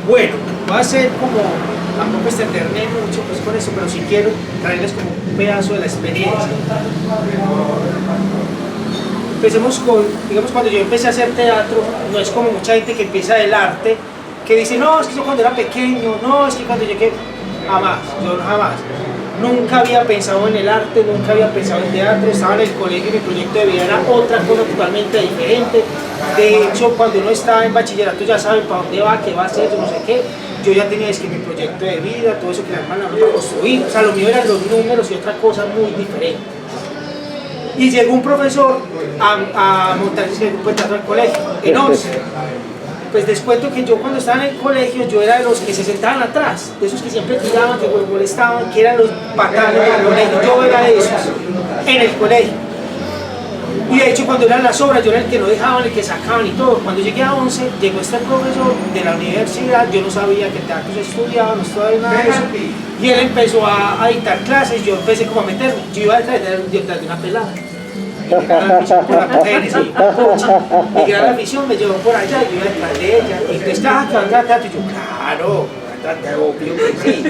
Bueno, voy a hacer como, tampoco extenderme mucho pues con eso, pero sí quiero traerles como un pedazo de la experiencia. Empecemos con, digamos, cuando yo empecé a hacer teatro, no es como mucha gente que empieza del arte, que dice, no, es que yo cuando era pequeño, no, es que cuando llegué, jamás, yo jamás. Nunca había pensado en el arte, nunca había pensado en teatro, estaba en el colegio y mi proyecto de vida era otra cosa totalmente diferente. De hecho, cuando uno está en bachillerato ya sabe para dónde va, qué va a hacer, yo no sé qué. Yo ya tenía es que mi proyecto de vida, todo eso que la hermana no para construir, o sea, lo mío eran los números y otra cosa muy diferente. Y llegó un profesor a montarse el grupo de teatro al colegio, en 11. Pues les cuento que yo cuando estaba en el colegio, yo era de los que se sentaban atrás, de esos que siempre tiraban, que molestaban, que eran los patanes del colegio, yo era de esos, en el colegio. Y de hecho cuando eran las obras, yo era el que no dejaban, el que sacaban y todo. Cuando llegué a 11, llegó este profesor de la universidad, yo no sabía que teatro se estudiaba, no estaba de nada de eso, y él empezó a dictar clases, yo empecé como a meterme, yo iba detrás de una pelada. Mi gran afición por la mujer, sí, mi gran afición me llevó por allá, yo iba detrás de ella, y entonces, que van a tratar, y yo, claro, obvio que sí,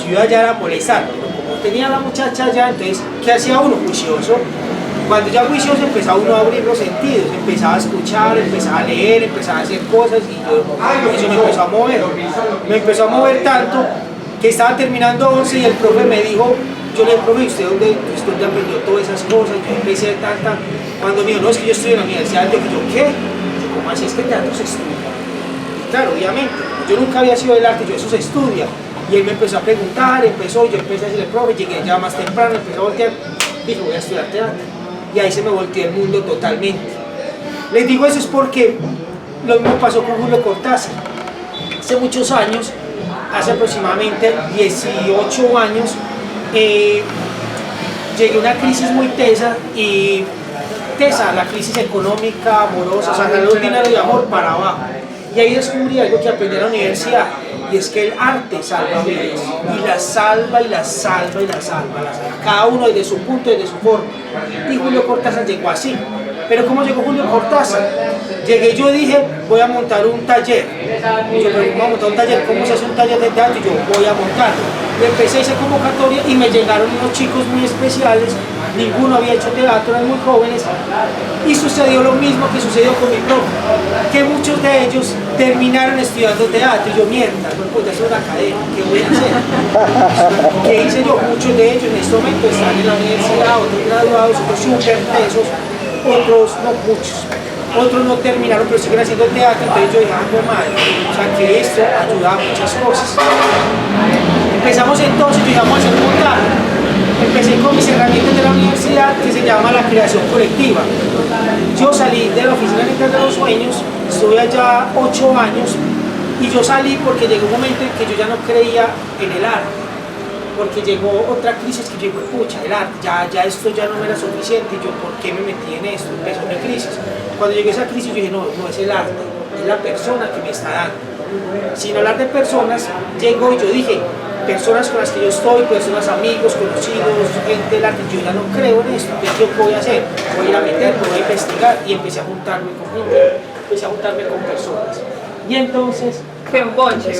yo iba allá a molestar, pero como tenía la muchacha allá, entonces, ¿qué hacía uno? Juicioso. Cuando ya juicioso empezaba uno a abrir los sentidos, empezaba a escuchar, empezaba a leer, empezaba a hacer cosas, y eso me empezó a mover. Me empezó a mover tanto que estaba terminando 11 y el profe me dijo, yo le dije, profe, ¿usted dónde aprendió todas esas cosas? Yo empecé tanta. Cuando me dijo, no, es que yo estudio en la universidad, yo, ¿qué? Yo, ¿cómo así es que teatro se estudia? Y claro, obviamente, yo nunca había sido del arte, yo eso se estudia. Y él me empezó a preguntar, yo empecé a decirle, profe, llegué ya más temprano, empecé a voltear, dije, voy a estudiar teatro. Y ahí se me volteó el mundo totalmente. Les digo eso es porque lo mismo pasó con Julio Cortázar. Hace muchos años, hace aproximadamente 18 años, llegué a una crisis muy tesa la crisis económica, amorosa, o sea, salud, dinero y amor para abajo. Y ahí descubrí algo que aprendí en la universidad, y es que el arte salva vidas, y la salva, y la salva, y la salva, cada uno desde su punto, desde su forma. Y Julio Cortázar llegó así. Pero ¿cómo llegó Julio Cortázar? Llegué yo dije, voy a montar un taller. Y yo, pero ¿cómo a montar un taller? ¿Cómo se hace un taller de teatro? Y yo, voy a montarlo. Y empecé esa convocatoria y me llegaron unos chicos muy especiales, ninguno había hecho teatro, eran muy jóvenes, y sucedió lo mismo que sucedió con mi profe, que muchos de ellos terminaron estudiando teatro, y yo, mierda, no puedo hacer una academia, ¿qué voy a hacer? ¿Qué hice yo? Muchos de ellos en este momento están en la universidad, otros graduados, otros súper tesos, otros no muchos. Otros no terminaron, pero siguen haciendo teatro, entonces yo dije, madre, o sea que esto ayuda a muchas cosas. Empezamos entonces, digamos, a hacer un montaje. Empecé con mis herramientas de la universidad que se llama la creación colectiva. Yo salí de la oficina de los sueños, estuve allá 8 años y yo salí porque llegó un momento en que yo ya no creía en el arte. Porque llegó otra crisis que yo dije, pucha, el arte, ya esto ya no me era suficiente, y yo, ¿por qué me metí en esto? Empezó mi crisis. Cuando llegó esa crisis yo dije, no es el arte, es la persona que me está dando. Sin hablar de personas, llegó y yo dije, personas con las que yo estoy, personas, amigos, conocidos, gente del arte, yo ya no creo en esto, entonces yo qué voy a hacer, voy a ir a meterme, voy a investigar, y empecé a juntarme con gente, empecé a juntarme con personas. Y entonces... Fue un bonche,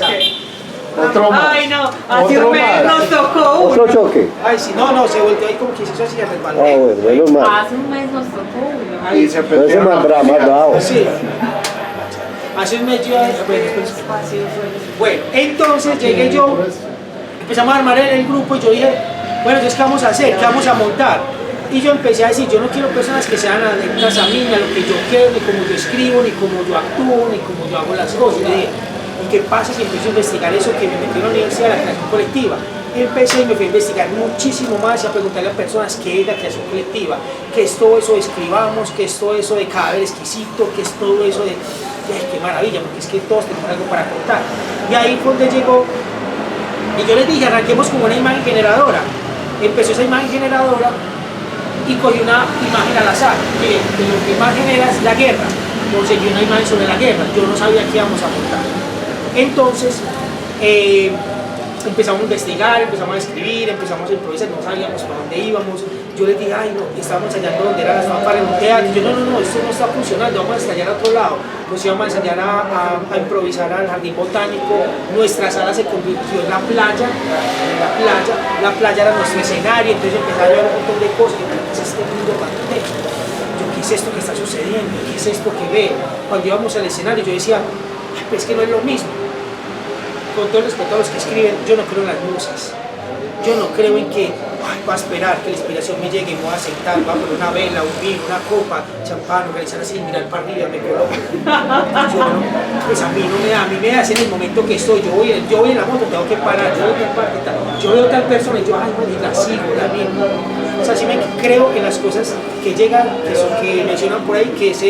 Otro más. Ay, no, hace un mes nos tocó uno. Otro choque. Ay, sí, no, se volteó ahí como que se hizo así, resbaló. Ah, bueno, menos mal. Hace un mes nos tocó uno. Ahí se perdieron. Más bravo. Sí. Hace un mes yo... Bueno, entonces llegué yo, empezamos a armar el grupo y yo dije, bueno, entonces ¿qué vamos a hacer? ¿Qué vamos a montar? Y yo empecé a decir, yo no quiero personas que sean adeptas a mí, ni a lo que yo quiero, ni como yo escribo, ni como yo actúo, ni como yo hago las cosas. Y dije, ¿y qué pasa si empiezo a investigar eso que me metí en la universidad, la creación colectiva? Empecé y me fui a investigar muchísimo más y a preguntarle a personas qué es la creación colectiva, qué es todo eso de escribamos, qué es todo eso de cadáver exquisito, qué es todo eso de... ¡Ay, qué maravilla! Porque es que todos tenemos algo para contar. Y ahí fue donde llegó, y yo les dije, arranquemos con una imagen generadora. Empezó esa imagen generadora y cogí una imagen al azar, que lo que imagen era la guerra. Conseguí una imagen sobre la guerra, yo no sabía qué íbamos a montar. Entonces, empezamos a investigar, empezamos a escribir, empezamos a improvisar, no sabíamos para dónde íbamos. yo les dije, ay no, estábamos ensayando donde era las fanfarras en un teatro, y yo no, esto no está funcionando, vamos a ensayar a otro lado, nos íbamos a ensayar a improvisar al jardín botánico, nuestra sala se convirtió en la playa, la playa era nuestro escenario, entonces yo empecé a ver un montón de cosas, yo, ¿qué es este mundo magnético? ¿Qué es esto que está sucediendo? ¿Qué es esto que veo? Cuando íbamos al escenario yo decía, ay, pues es que no es lo mismo. Con todo el respeto a los que escriben, yo no creo en las musas. Yo no creo en que va a esperar que la inspiración me llegue y me voy a sentar, va a poner una vela, un vino, una copa, champán, organizar así, mirar para arriba, me coloco. Yo no, pues a mí no me da, a mí me da en el momento que estoy, yo voy en la moto, tengo que parar, yo veo tal parte, yo veo tal persona y yo, ay, la sigo, la miro. O sea, sí me creo en las cosas que llegan, que mencionan por ahí, que es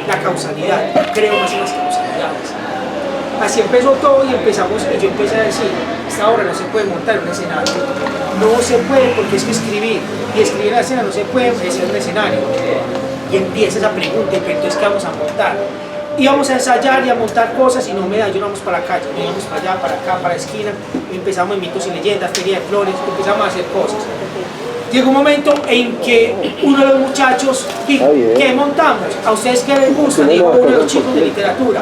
la causalidad, creo más en las causalidades. Así empezó todo y empezamos, y yo empecé a decir, esta obra no se puede montar en un escenario, no se puede porque es que escribir, y escribir en la escena no se puede, es un escenario. Y empieza esa pregunta, pero entonces ¿qué vamos a montar? Íbamos a ensayar y a montar cosas y no me da, yo no vamos para la calle, no íbamos para allá, para acá, para la esquina, empezamos en mitos y leyendas, feria de flores, empezamos a hacer cosas. Llegó un momento en que uno de los muchachos dijo, ¿qué montamos? ¿A ustedes qué les gusta? Dijo uno de los chicos de literatura.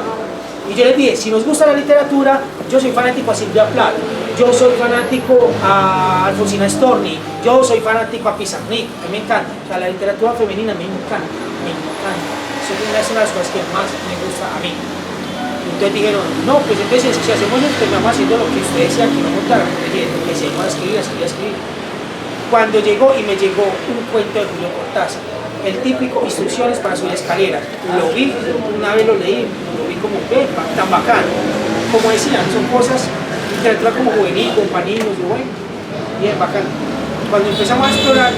Y yo les dije, si nos gusta la literatura, yo soy fanático a Silvia Plath, yo soy fanático a Alfonsina Storni, yo soy fanático a Pizarnik, a mí me encanta. O sea, la literatura femenina me encanta, me encanta. Eso es una de las cosas que más me gusta a mí. Entonces dijeron, no, pues entonces si hacemos esto, terminamos haciendo lo que ustedes decían que no montaran, empecemos a escribir. Cuando llegó y me llegó un cuento de Julio Cortázar, el típico Instrucciones para subir escalera, lo vi, una vez lo leí, lo vi como, tan bacano. Como decían, son cosas, literatura como juvenil, con paninos, bueno, bien bacano. Cuando empezamos a explorar,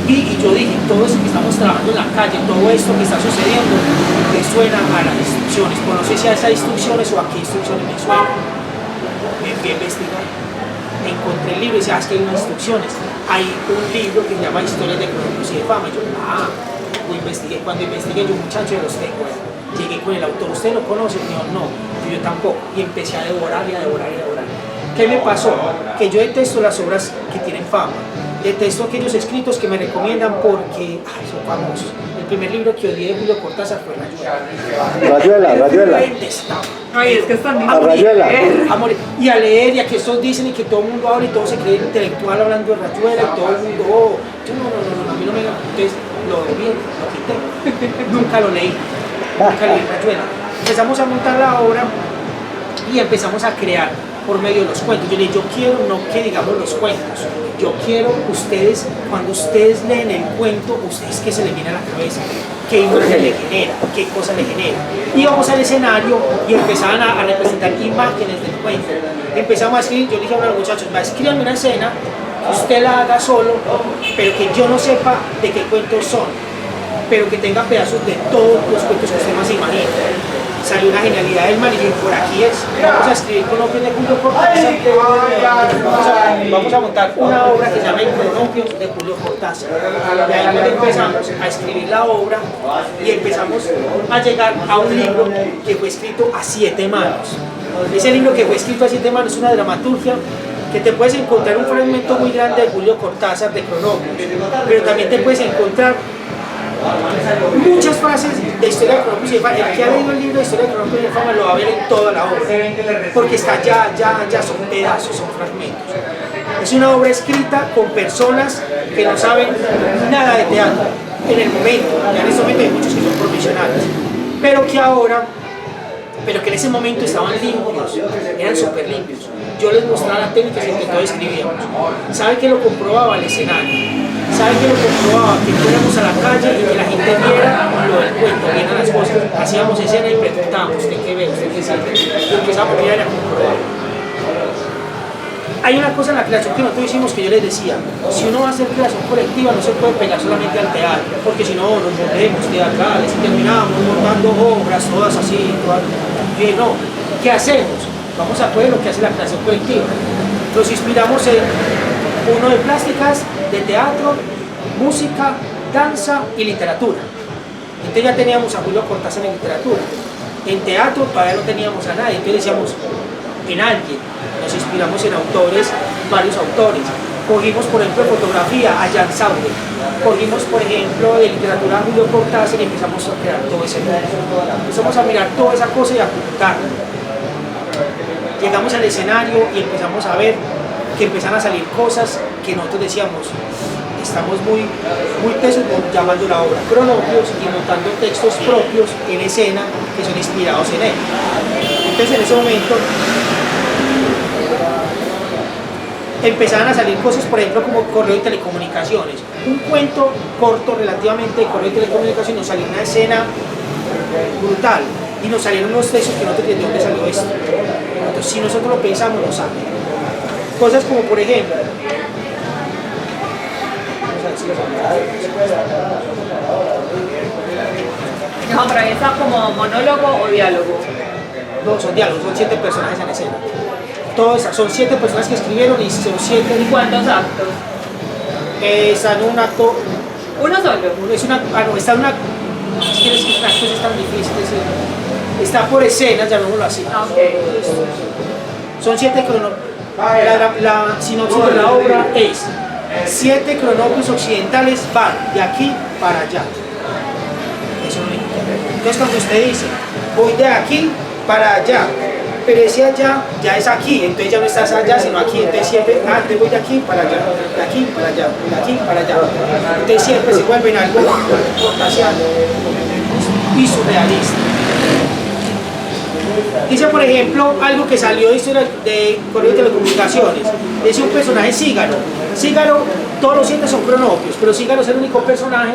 vi y yo dije, todo esto que estamos trabajando en la calle, todo esto que está sucediendo, me suena a las instrucciones, pues no sé si a esas instrucciones o a qué instrucciones me suena. Me fui a investigar, encontré el libro y decía, es que hay unas instrucciones. Hay un libro que se llama Historias de Crónicos y de Fama. Y yo, investigué. Cuando investigué, yo, muchacho, los tengo. Llegué con el autor, ¿usted lo conoce? Me dijo, no, yo tampoco. Y empecé a devorar y a devorar y a devorar. ¿Qué me pasó? Que yo detesto las obras que tienen fama. Detesto aquellos escritos que me recomiendan porque son famosos. El primer libro que odié de Julio Cortázar fue Rayuela. Rayuela. Ay, es que están Rayuela. Y a leer, y a que estos dicen y que todo el mundo habla y todo se cree intelectual hablando de Rayuela y todo el mundo, yo no, a mí no me... Entonces lo vi, lo quité. Nunca lo leí Rayuela. Empezamos a montar la obra y empezamos a crear por medio de los cuentos. Yo le dije, yo quiero no que digamos los cuentos, yo quiero ustedes, cuando ustedes leen el cuento, ustedes que se les viene a la cabeza, qué imagen le genera, qué cosa le genera. Íbamos al escenario y empezaban a representar imágenes del cuento. Empezamos a escribir, yo le dije a los muchachos, escríbanme una escena, usted la haga solo, pero que yo no sepa de qué cuentos son, pero que tenga pedazos de todos los cuentos que usted más se imagina. Salió una genialidad del man y yo, por aquí es, vamos a escribir Cronopios de Julio Cortázar, vamos a montar una obra que se llama Cronopios de Julio Cortázar. Y ahí empezamos a escribir la obra y empezamos a llegar a un libro que fue escrito a 7 manos. Ese libro que fue escrito a 7 manos es una dramaturgia que te puedes encontrar un fragmento muy grande de Julio Cortázar de Cronopios, pero también te puedes encontrar muchas frases de Historia de Cronopios y de Fama. El que ha leído el libro de Historia de Cronopios y de Fama lo va a ver en toda la obra, porque está ya son pedazos, son fragmentos. Es una obra escrita con personas que no saben nada de teatro en el momento, ya en este momento hay muchos que son profesionales, pero que en ese momento estaban limpios, eran súper limpios. Yo les mostraba la técnica en que todos escribíamos. ¿Sabe que lo comprobaba el escenario? ¿Sabe que lo comprobaba? Que fuéramos a la calle y que la gente viera lo del cuento, viera las cosas. Hacíamos escena y preguntábamos, ¿usted qué ve? ¿Usted qué siente? Y empezamos a mirar y a comprobar. Hay una cosa en la creación que nosotros hicimos que yo les decía, si uno va a hacer creación colectiva no se puede pegar solamente al teatro, porque si no nos volvemos teatrales y terminamos montando obras todas así. Y no, ¿qué hacemos? Vamos a poner lo que hace la creación colectiva. Nos inspiramos en uno de plásticas, de teatro, música, danza y literatura. Entonces ya teníamos a Julio Cortázar en literatura. En teatro todavía no teníamos a nadie, entonces decíamos en alguien. Nos inspiramos en autores, varios autores. Cogimos, por ejemplo, en fotografía a Jan Sauer. cogimos, por ejemplo, de literatura de Julio Cortázar y empezamos a crear todo ese mundo. Empezamos a mirar toda esa cosa y a apuntarla. Llegamos al escenario y empezamos a ver que empezaron a salir cosas que nosotros decíamos, estamos muy tesos llamando la obra cronopios y montando textos propios en escena que son inspirados en él. Entonces en ese momento empezaron a salir cosas, por ejemplo, como Correo y Telecomunicaciones. Un cuento corto relativamente de Correo y Telecomunicaciones, nos salió una escena brutal y nos salieron unos textos que no te entiendo de dónde salió esto. Entonces, si nosotros lo pensamos, nos sale. Cosas como, por ejemplo, No, pero esa como monólogo o diálogo. no, son diálogos, son 7 personajes en escena. Todas son 7 personas que escribieron y son 7. ¿Y cuántos actos? Está en un acto. Uno solo. Es una, no, está en una. Es que un acto es tan difícil decir. Está por escenas, llamémoslo así. Ok. Son 7 cronopios. La sinopsis de la obra es 7 cronopios occidentales van de aquí para allá. Eso no es. Entonces cuando usted dice, voy de aquí para allá, pero ese allá ya es aquí, entonces ya no estás allá, sino aquí, entonces siempre, antes voy de aquí para allá, de aquí para allá, de aquí para allá. Entonces siempre se vuelven algo cortasiano y surrealista. Dice, por ejemplo, algo que salió de Correo de Telecomunicaciones. Dice un personaje Cígaro. Cígaro, todos los 7 son cronopios, pero Cígaro es el único personaje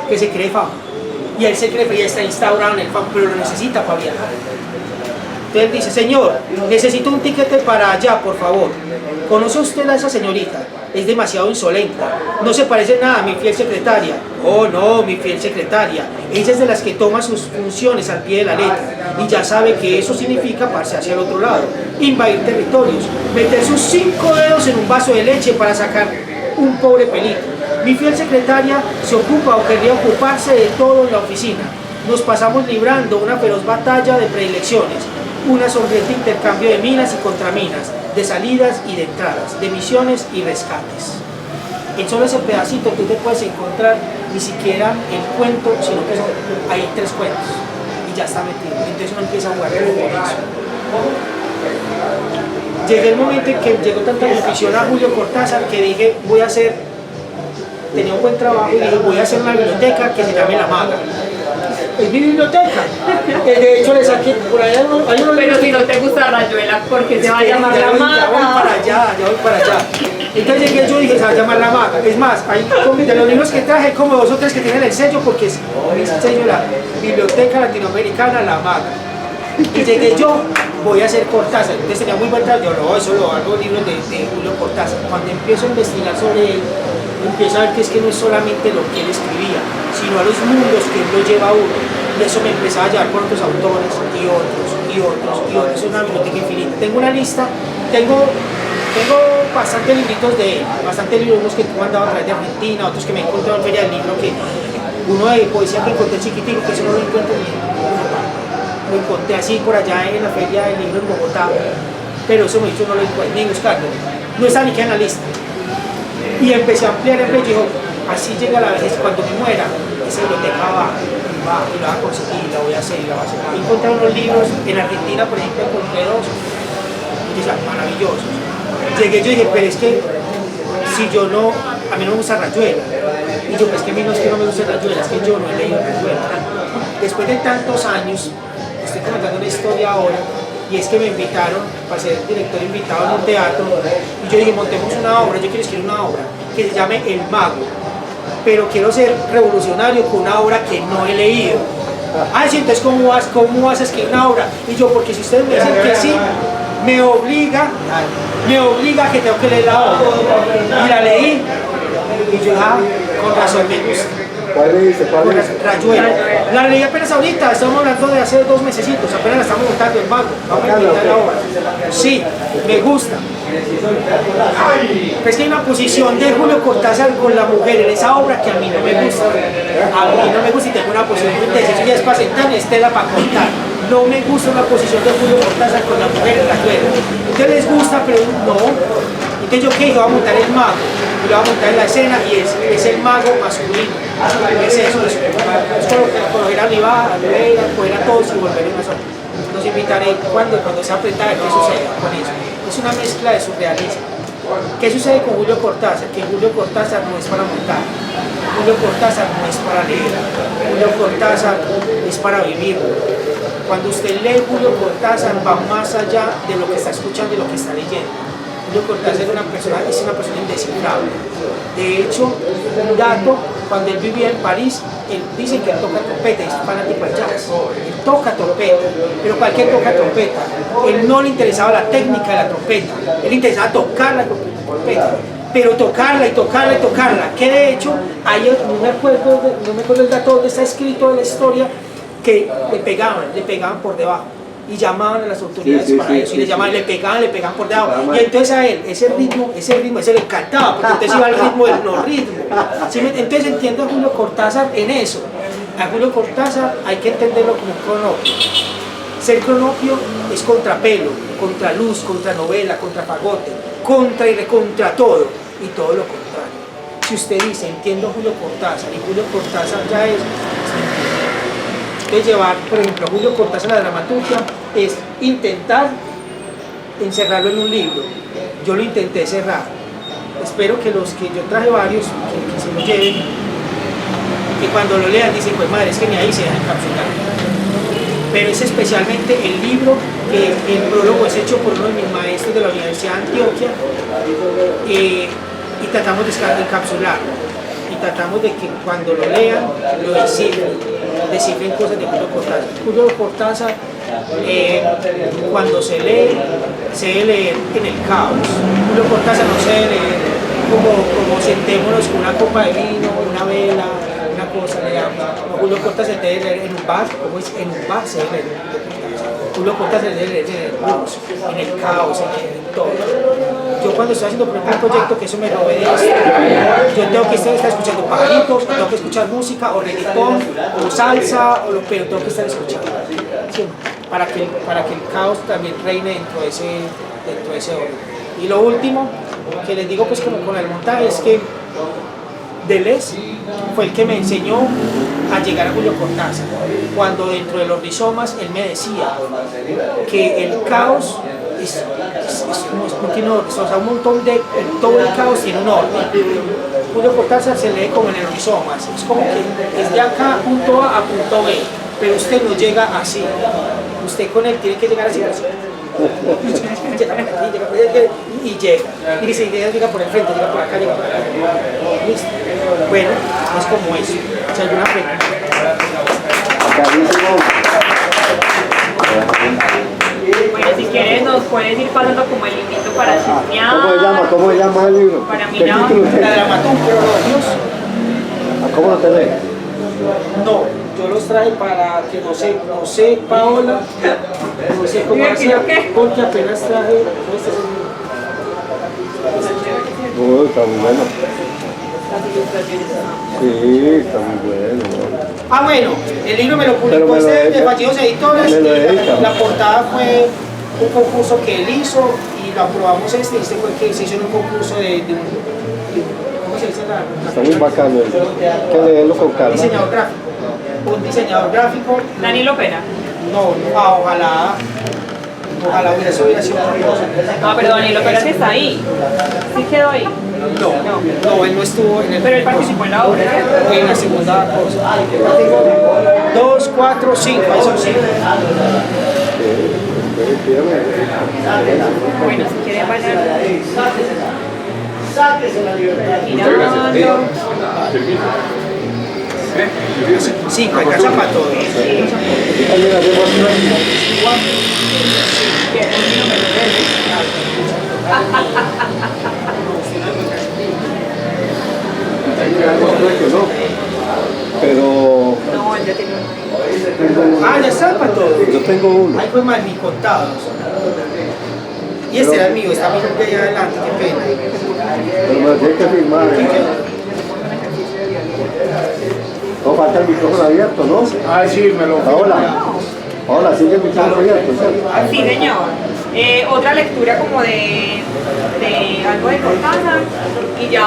que se cree fama. Y él se cree que ya está instaurado en el fama, pero lo necesita para viajar. Entonces él dice, señor, necesito un tiquete para allá, por favor. ¿Conoce usted a esa señorita? Es demasiado insolenta. No se parece nada a mi fiel secretaria. Oh, no, mi fiel secretaria. Ella es de las que toma sus funciones al pie de la letra. Y ya sabe que eso significa pasarse hacia el otro lado. Invadir territorios. Meter sus 5 dedos en un vaso de leche para sacar un pobre pelito. Mi fiel secretaria se ocupa o querría ocuparse de todo en la oficina. Nos pasamos librando una feroz batalla de predilecciones. Una sonriente intercambio de minas y contraminas, de salidas y de entradas, de misiones y rescates. En solo ese pedacito tú te puedes encontrar ni siquiera el cuento, sino que hay 3 cuentos y ya está metido. Entonces uno empieza a jugar con eso. Llegué el momento en que llegó tanta afición a Julio Cortázar que dije, voy a hacer, tenía un buen trabajo y dije, voy a hacer una biblioteca que se llame La Maga. Es mi biblioteca. De hecho le saqué por allá hay unos Pero si no te gusta Rayuela, ¿por qué se va a llamar La Ya voy para allá. Entonces llegué yo y dije, se va a llamar La Maga. Es más, hay de los libros que traje, como 2 o 3 que tienen el sello, porque es el sello de la Biblioteca Latinoamericana La Maga. Y llegué yo, voy a hacer Cortázar. Entonces tenía muy buen trabajo. Yo no, eso lo hago libros de Julio Cortázar. Cuando empiezo a investigar sobre él, empiezo a ver que es que no es solamente lo que él escribía, sino a los mundos que él lo lleva a uno. Y eso me empezaba a llevar por otros autores y otros. Es una biblioteca infinita. Tengo una lista, tengo bastantes libritos de él, bastantes libros, unos que tú me han dado a través de Argentina, otros que me he encontrado en Feria del Libro, que uno de poesía que encontré chiquitito, que eso no lo encuentro ni lo encontré así por allá en la Feria del Libro en Bogotá, pero eso me dicho no lo encuentro, ni buscarlo, no está ni que en la lista. Y empecé a ampliar y dijo, así llega la vejez, cuando me muera, esa biblioteca va y la va a conseguir, la voy a hacer y la va a hacer. Encontré unos libros, en Argentina por ejemplo encontré 2, y decía, maravillosos. Llegué yo y dije, pero es que si yo no, a mí no me gusta Rayuela. Y yo, pues que a mí no es que no me guste Rayuela, es que yo no he leído Rayuela. Después de tantos años, estoy comentando una historia ahora, y es que me invitaron para ser director invitado en un teatro, y yo dije, montemos una obra, yo quiero escribir una obra que se llame El Mago, pero quiero ser revolucionario con una obra que no he leído. Ah, sí, entonces ¿cómo vas a escribir una obra? Y yo, porque si ustedes me dicen que sí, me obliga que tengo que leer la obra. Y la leí, y yo, con razón me gusta. ¿Cuál dice? Rayuela. La leí apenas ahorita, estamos hablando de hace 2 mesecitos, apenas la estamos montando El Mago. Vamos a invitar la obra. Sí, me gusta. Pero es que hay una posición de Julio Cortázar con la mujer en esa obra que a mí no me gusta. A mí no me gusta y tengo una posición muy intensa. Eso ya es para sentar y Estela para contar. No me gusta una posición de Julio Cortázar con la mujer en Rayuela. A ustedes les gusta, pero no. Entonces yo qué dije, voy a montar el mago, y lo voy a montar en la escena y es el mago masculino. Es eso, es coger a Oliva, a Oliveira, coger a todos y volver una sola. Los invitaré cuando se aprenda a ver qué sucede con eso. Es una mezcla de surrealismo. ¿Qué sucede con Julio Cortázar? Que Julio Cortázar no es para montar, Julio Cortázar no es para leer, Julio Cortázar es para vivir. Cuando usted lee Julio Cortázar va más allá de lo que está escuchando y lo que está leyendo. Julio Cortázar es una persona indescifrable. De hecho, un dato, cuando él vivía en París, él dice que él toca trompeta, es fanático del jazz. Él toca trompeta, pero cualquier toca trompeta. Él no le interesaba la técnica de la trompeta, él le interesaba tocar la trompeta. Pero tocarla y tocarla y tocarla, que de hecho, no me acuerdo el dato donde está escrito en la historia, que le pegaban por debajo. Y llamaban a las autoridades para eso, y le pegaban por debajo. Y entonces a él, ese ritmo, ese le encantaba, porque entonces iba al ritmo del no ritmo. ¿Sí? Entonces entiendo a Julio Cortázar en eso. A Julio Cortázar hay que entenderlo como un cronopio. Ser cronopio es contra pelo, contra luz, contra novela, contra fagote, contra y recontra todo, y todo lo contrario. Si usted dice, entiendo a Julio Cortázar, y Julio Cortázar ya es llevar, por ejemplo, a Julio Cortázar a la dramaturgia es intentar encerrarlo en un libro. Yo lo intenté cerrar. Espero que los que yo traje varios, que se lo lleven, que cuando lo lean dicen, pues madre, es que ni ahí se deja encapsular. Pero es especialmente el libro que el prólogo es hecho por uno de mis maestros de la Universidad de Antioquia y tratamos de encapsularlo. Y tratamos de que cuando lo lean, lo descifren cosas de Julio Cortázar. Julio Cortázar, cuando se lee, se debe leer en el caos. Julio Cortázar no se debe leer como sentémonos con una copa de vino, una vela, una cosa, leamos. Julio Cortázar se debe leer en un bar, como es en un bar se debe leer. Julio Cortázar se debe leer en el blues, en el caos, en todo. Yo cuando estoy haciendo por ejemplo un proyecto que eso me robe de esto, yo tengo que estar escuchando pajaritos, tengo que escuchar música, o reggaetón, o salsa, pero tengo que estar escuchando, ¿sí? para que el caos también reine dentro de ese orden. Y lo último que les digo pues como con el montaje es que Deleuze fue el que me enseñó a llegar a Julio Cortázar, cuando dentro de los rizomas él me decía que el caos no tiene orden, o sea, todo el caos tiene un orden. Julio Cortázar se lee como en el rizomas, es como que es de acá punto A punto B, pero usted no llega así, usted con él tiene que llegar así. Y llega, y dice, llega por el frente, llega por acá, llega por acá. ¿Listo? Bueno, es como eso. O sea, alguna pregunta. Bueno, si quieres nos puedes ir pasando como el librito para chismear. ¿Cómo se llama el libro? Para mirar. La dramaturgia, ¿Cómo lo tenés? no, yo los traje para que no sé, Paola, no sé cómo hacer, porque apenas traje. Está muy bueno. Sí, está muy bueno. Ah, bueno, el libro me lo publicó de Fallidos Editores, y la portada fue un concurso que él hizo y lo aprobamos fue que se hizo en un concurso de ¿cómo se dice? Está muy bacano, hay que leerlo con calma. Diseñador gráfico. Un diseñador gráfico. Danilo Opera. No, ojalá eso hubiera sido otra cosa. No, pero Danilo Opera sí está ahí. Sí quedó ahí. No, él no estuvo en el. Pero él participó en la obra, ¿cierto? En la segunda cosa. 2, 4, 5, ahí son 5. Bueno, si quieren vayan. Sáquese la libertad. Sí, hay casa para todos. Pero No, él ya tiene uno. Ya está para todos. yo tengo uno. Ahí fue mal ni contados. Y este era el mío, está mi nombre allá adelante, qué pena. Pero me lo tienes que firmar. No, falta el micrófono abierto, ¿no? Ah, sí, me lo. Hola, sigue el micrófono abierto, ¿sí? Sí, señor. Otra lectura como de algo de Cortázar y ya